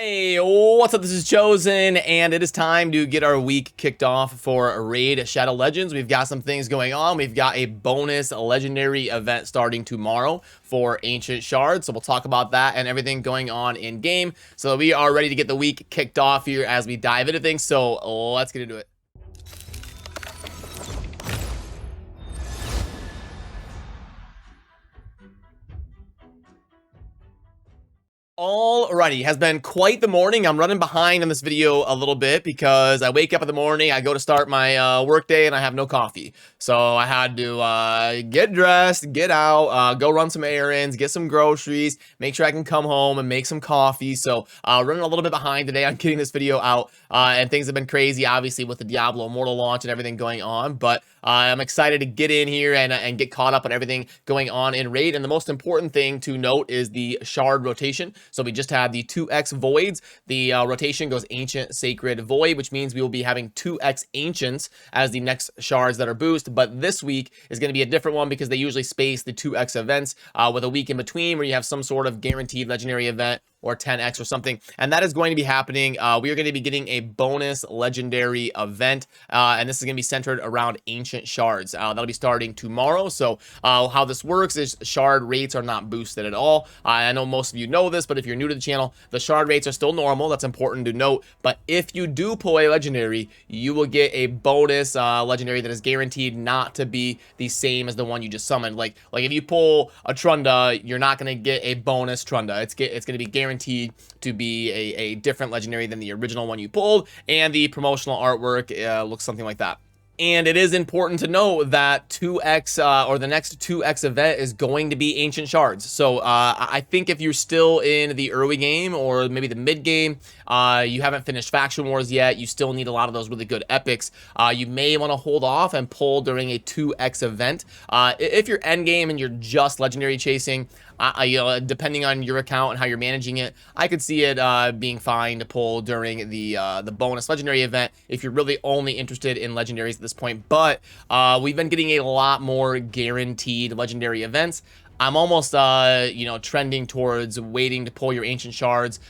Hey, what's up? This is Chosen, and it is time to get our week kicked off for Raid Shadow Legends. We've got some things going on. We've got a bonus legendary event starting tomorrow for Ancient Shards, so we'll talk about that and everything going on in game. So we are ready to get the week kicked off here as we dive into things, so let's get into it. Alrighty, has been quite the morning. I'm running behind on this video a little bit because I wake up in the morning, I go to start my work day, and I have no coffee. So I had to get dressed, get out, go run some errands, get some groceries, make sure I can come home and make some coffee. So running a little bit behind today on getting this video out, and things have been crazy, obviously, with the Diablo Immortal launch and everything going on. But I'm excited to get in here and get caught up on everything going on in Raid. And the most important thing to note is the shard rotation. So we just had the 2x voids. The rotation goes Ancient, Sacred, Void, which means we will be having 2x Ancients as the next shards that are boost. But this week is going to be a different one because they usually space the 2x events with a week in between where you have some sort of guaranteed legendary event or 10x or something, and that is going to be happening. We are going to be getting a bonus legendary event, and this is going to be centered around Ancient Shards. That'll be starting tomorrow. So how this works is shard rates are not boosted at all. I know most of you know this, but if you're new to the channel, the shard rates are still normal. That's important to note. But if you do pull a legendary, you will get a bonus legendary that is guaranteed not to be the same as the one you just summoned. Like if you pull a Trunda, you're not going to get a bonus Trunda. It's going to be guaranteed to be a different legendary than the original one you pulled, and the promotional artwork looks something like that. And it is important to know that 2x or the next 2x event is going to be Ancient Shards. So I think if you're still in the early game or maybe the mid game, you haven't finished Faction Wars yet, you still need a lot of those really good epics, you may want to hold off and pull during a 2x event. If you're end game and you're just legendary chasing, you know, depending on your account and how you're managing it, I could see it being fine to pull during the bonus legendary event if you're really only interested in legendaries at this point. But we've been getting a lot more guaranteed legendary events. I'm almost, you know, trending towards waiting to pull your Ancient Shards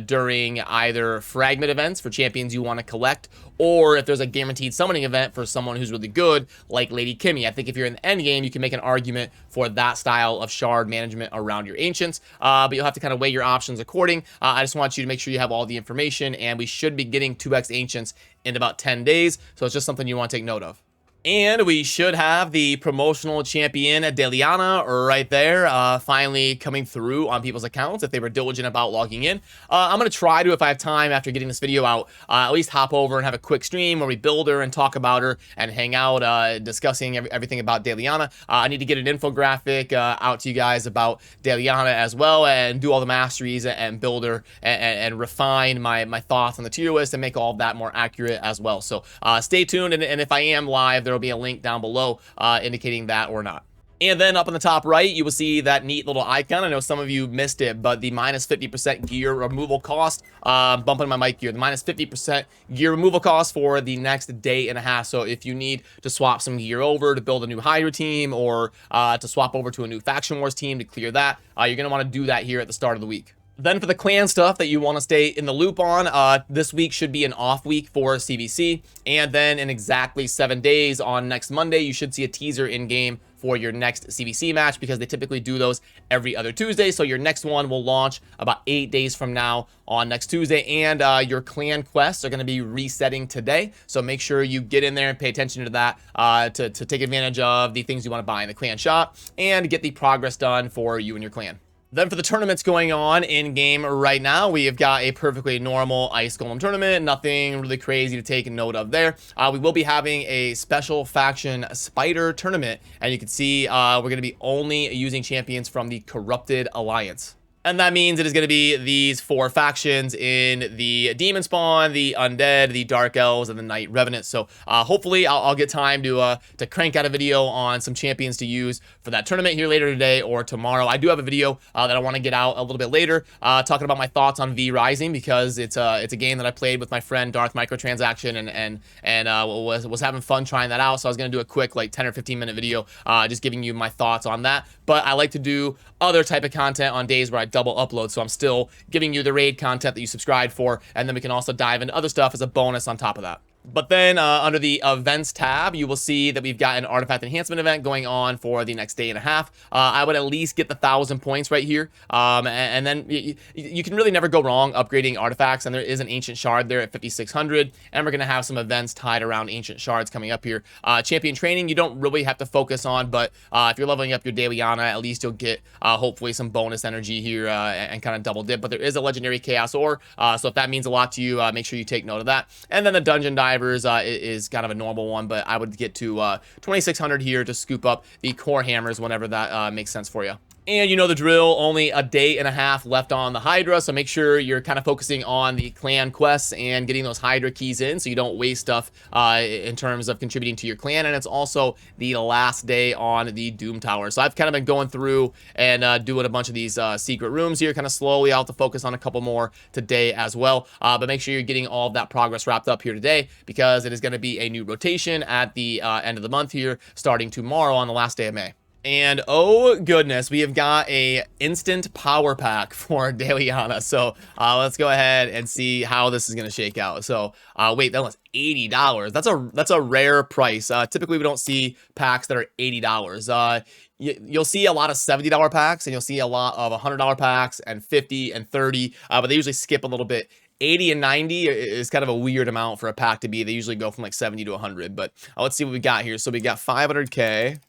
during either fragment events for champions you want to collect, or if there's a guaranteed summoning event for someone who's really good, like Lady Kimmy. I think if you're in the end game, you can make an argument for that style of shard management around your Ancients, but you'll have to kind of weigh your options according. I just want you to make sure you have all the information, and we should be getting 2x Ancients in about 10 days, so it's just something you want to take note of. And we should have the promotional champion Deliana right there, finally coming through on people's accounts if they were diligent about logging in. I'm going to try to, if I have time after getting this video out, at least hop over and have a quick stream where we build her and talk about her and hang out discussing everything about Deliana. I need to get an infographic out to you guys about Deliana as well and do all the masteries and build her and refine my thoughts on the tier list and make all of that more accurate as well. So stay tuned, and if I am live, there will be a link down below indicating that or not. And then up in the top right, you will see that neat little icon. I know some of you missed it, but the minus 50% gear removal cost, bumping my mic here, the minus 50% gear removal cost for the next day and a half. So if you need to swap some gear over to build a new Hydra team or to swap over to a new Faction Wars team to clear that, you're going to want to do that here at the start of the week. Then for the clan stuff that you want to stay in the loop on, this week should be an off week for CVC. And then in exactly 7 days on next Monday, you should see a teaser in game for your next CVC match because they typically do those every other Tuesday. So your next one will launch about 8 days from now on next Tuesday. And your clan quests are going to be resetting today. So make sure you get in there and pay attention to that to take advantage of the things you want to buy in the clan shop and get the progress done for you and your clan. Then for the tournaments going on in game right now, we have got a perfectly normal Ice Golem tournament. Nothing really crazy to take note of there. We will be having a special faction spider tournament, and you can see we're going to be only using champions from the Corrupted Alliance. And that means it is going to be these 4 factions in the Demon Spawn, the Undead, the Dark Elves, and the Night Revenant. So hopefully I'll get time to crank out a video on some champions to use for that tournament here later today or tomorrow. I do have a video that I want to get out a little bit later talking about my thoughts on V Rising because it's a game that I played with my friend Darth Microtransaction and was having fun trying that out. So I was going to do a quick like 10 or 15 minute video just giving you my thoughts on that. But I like to do other type of content on days where I double upload. So I'm still giving you the raid content that you subscribed for, and then we can also dive into other stuff as a bonus on top of that. But then under the events tab, you will see that we've got an artifact enhancement event going on for the next day and a half. I would at least get the 1,000 points right here. And then you can really never go wrong upgrading artifacts. And there is an ancient shard there at 5,600. And we're going to have some events tied around ancient shards coming up here. Champion training, you don't really have to focus on. But if you're leveling up your Deliana, at least you'll get hopefully some bonus energy here and kind of double dip. But there is a legendary chaos ore. So if that means a lot to you, make sure you take note of that. And then the dungeon divers is kind of a normal one, but I would get to 2,600 here to scoop up the core hammers whenever that makes sense for you. And you know the drill, only a day and a half left on the Hydra, so make sure you're kind of focusing on the clan quests and getting those Hydra keys in so you don't waste stuff in terms of contributing to your clan. And it's also the last day on the Doom Tower. So I've kind of been going through and doing a bunch of these secret rooms here kind of slowly. I'll have to focus on a couple more today as well. But make sure you're getting all of that progress wrapped up here today, because it is going to be a new rotation at the end of the month here, starting tomorrow on the last day of May. And oh goodness, we have got a instant power pack for Deliana. So let's go ahead and see how this is going to shake out. So wait, that was $80. That's a rare price. Typically we don't see packs that are $80. You'll see a lot of $70 packs, and you'll see a lot of $100 packs and 50 and 30, but they usually skip a little bit. 80 and 90 is kind of a weird amount for a pack to be. They usually go from like 70 to 100, but let's see what we got here. So we got 500k.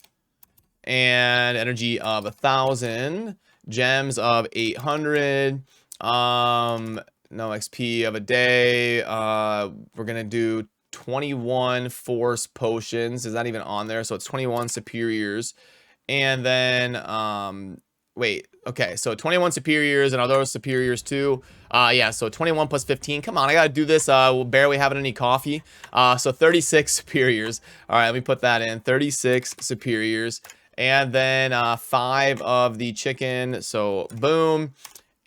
And energy of 1,000, gems of 800, no XP of a day. We're gonna do 21 force potions. Is that even on there? So it's 21 superiors, and then wait, okay, so 21 superiors, and are those superiors too? Yeah, so 21 plus 15. Come on, I gotta do this. We're barely having any coffee. So 36 superiors. All right, let me put that in. 36 superiors. And then 5 of the chicken, so boom,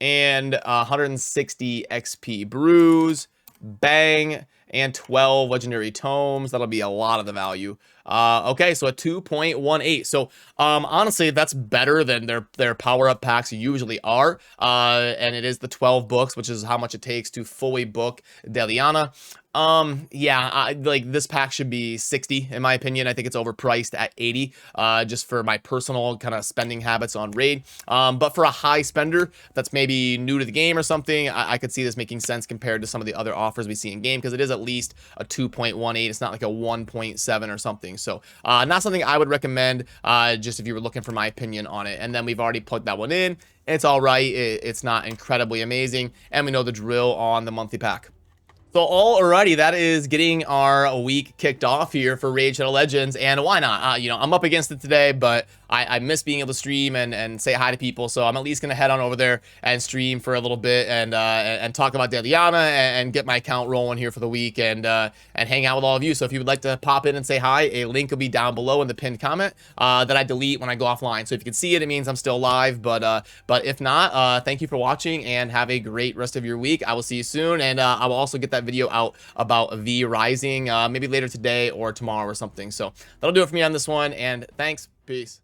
and 160 XP brews, bang, and 12 legendary tomes. That'll be a lot of the value. Okay, so a 2.18. So honestly, that's better than their power-up packs usually are. And it is the 12 books, which is how much it takes to fully book Deliana. Yeah, like this pack should be 60 in my opinion. I think it's overpriced at 80, just for my personal kind of spending habits on raid. But for a high spender that's maybe new to the game or something, I could see this making sense compared to some of the other offers we see in game, because it is at least a 2.18. It's not like a 1.7 or something. So not something I would recommend, just if you were looking for my opinion on it. And then we've already plugged that one in. It's all right. It's not incredibly amazing, and we know the drill on the monthly pack. So alrighty, that is getting our week kicked off here for Raid Shadow Legends, and why not? You know, I'm up against it today, but I miss being able to stream and say hi to people, so I'm at least gonna head on over there and stream for a little bit and talk about Deliana and get my account rolling here for the week and hang out with all of you. So if you would like to pop in and say hi, a link will be down below in the pinned comment that I delete when I go offline. So if you can see it, it means I'm still live, but if not, thank you for watching and have a great rest of your week. I will see you soon, and I will also get that video out about V Rising maybe later today or tomorrow or something. So that'll do it for me on this one, and thanks. Peace.